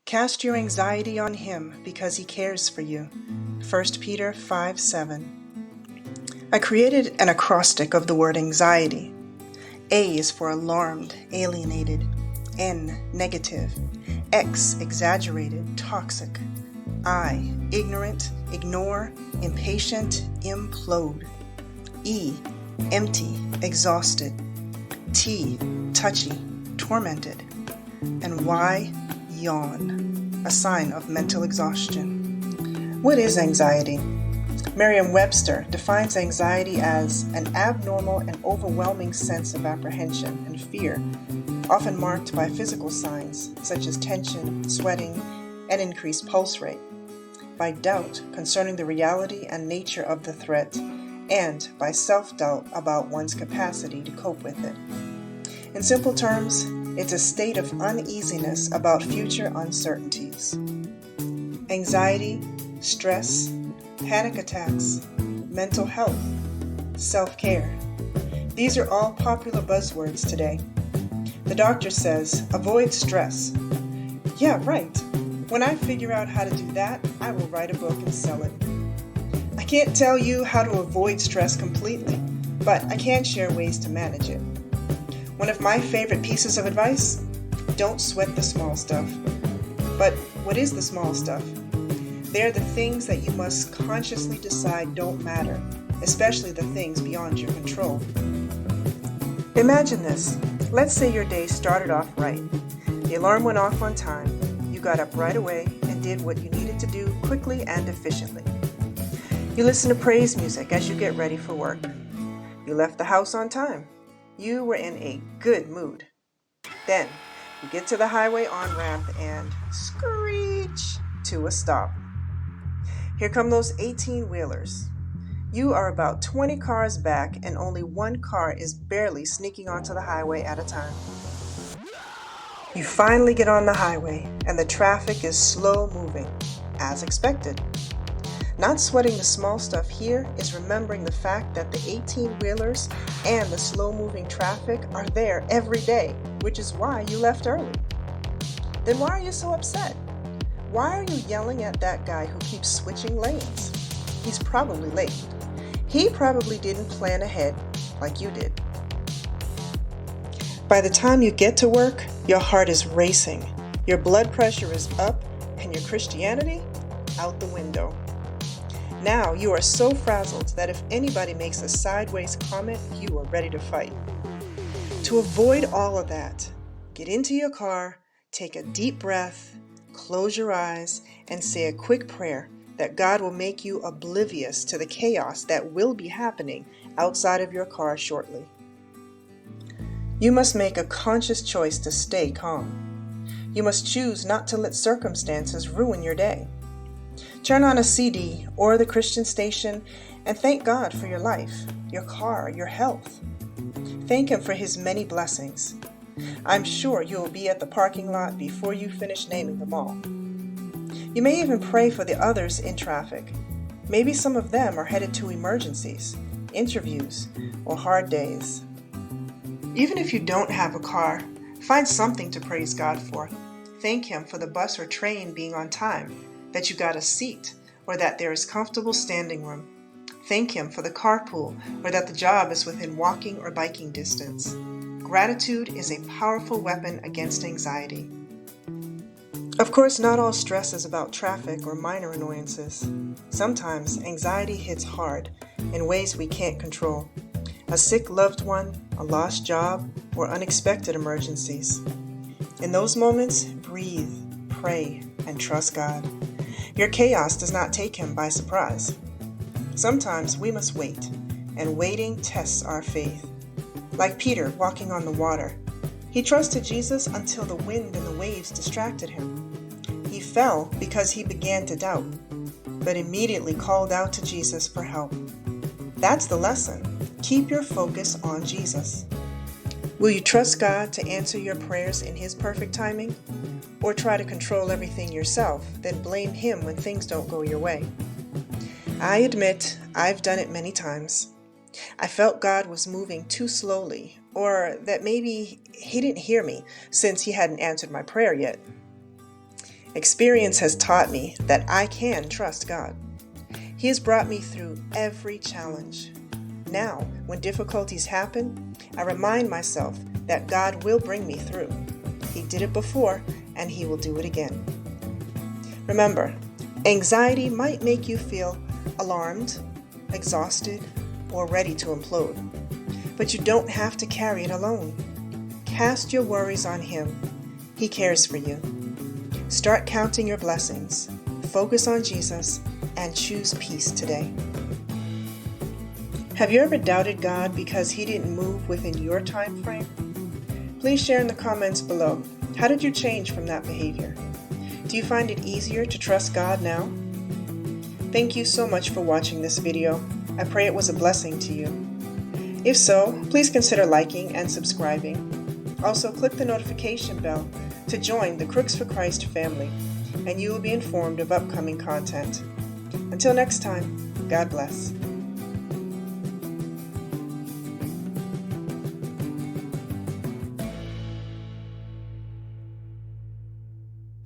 Cast your anxiety on him because he cares for you. 1 Peter 5:7. I created an acrostic of the word anxiety. A is for alarmed, alienated. N, negative. X, exaggerated, toxic. I, ignorant, ignore, impatient, implode. E, empty, exhausted. T, touchy, tormented. And Y, yawn, a sign of mental exhaustion. What is anxiety? Merriam-Webster defines anxiety as an abnormal and overwhelming sense of apprehension and fear, often marked by physical signs such as tension, sweating, and increased pulse rate, by doubt concerning the reality and nature of the threat, and by self-doubt about one's capacity to cope with it. In simple terms, it's a state of uneasiness about future uncertainties. Anxiety, stress, panic attacks, mental health, self-care. These are all popular buzzwords today. The doctor says, avoid stress. Yeah, right. When I figure out how to do that, I will write a book and sell it. I can't tell you how to avoid stress completely, but I can share ways to manage it. One of my favorite pieces of advice: don't sweat the small stuff. But what is the small stuff? They're the things that you must consciously decide don't matter, especially the things beyond your control. Imagine this. Let's say your day started off right. The alarm went off on time. You got up right away and did what you needed to do quickly and efficiently. You listen to praise music as you get ready for work. You left the house on time. You were in a good mood. Then you get to the highway on-ramp and screech to a stop. Here come those 18-wheelers. You are about 20 cars back and only one car is barely sneaking onto the highway at a time. You finally get on the highway and the traffic is slow moving, as expected. Not sweating the small stuff here is remembering the fact that the 18-wheelers and the slow-moving traffic are there every day, which is why you left early. Then why are you so upset? Why are you yelling at that guy who keeps switching lanes? He's probably late. He probably didn't plan ahead like you did. By the time you get to work, your heart is racing, your blood pressure is up, and your Christianity out the window. Now you are so frazzled that if anybody makes a sideways comment, you are ready to fight. To avoid all of that, get into your car, take a deep breath, close your eyes, and say a quick prayer that God will make you oblivious to the chaos that will be happening outside of your car shortly. You must make a conscious choice to stay calm. You must choose not to let circumstances ruin your day. Turn on a CD or the Christian station and thank God for your life, your car, your health. Thank Him for His many blessings. I'm sure you will be at the parking lot before you finish naming them all. You may even pray for the others in traffic. Maybe some of them are headed to emergencies, interviews, or hard days. Even if you don't have a car, find something to praise God for. Thank Him for the bus or train being on time, that you got a seat, or that there is comfortable standing room. Thank Him for the carpool, or that the job is within walking or biking distance. Gratitude is a powerful weapon against anxiety. Of course, not all stress is about traffic or minor annoyances. Sometimes anxiety hits hard in ways we can't control. A sick loved one, a lost job, or unexpected emergencies. In those moments, breathe, pray, and trust God. Your chaos does not take Him by surprise. Sometimes we must wait, and waiting tests our faith. Like Peter walking on the water, he trusted Jesus until the wind and the waves distracted him. He fell because he began to doubt, but immediately called out to Jesus for help. That's the lesson. Keep your focus on Jesus. Will you trust God to answer your prayers in His perfect timing? Or try to control everything yourself, then blame Him when things don't go your way? I admit I've done it many times. I felt God was moving too slowly, or that maybe He didn't hear me since He hadn't answered my prayer yet. Experience has taught me that I can trust God. He has brought me through every challenge. Now, when difficulties happen, I remind myself that God will bring me through. He did it before, and He will do it again. Remember, anxiety might make you feel alarmed, exhausted, or ready to implode. But you don't have to carry it alone. Cast your worries on Him. He cares for you. Start counting your blessings. Focus on Jesus and choose peace today. Have you ever doubted God because He didn't move within your time frame? Please share in the comments below. How did you change from that behavior? Do you find it easier to trust God now? Thank you so much for watching this video. I pray it was a blessing to you. If so, please consider liking and subscribing. Also, click the notification bell to join the Crooks for Christ family, and you will be informed of upcoming content. Until next time, God bless.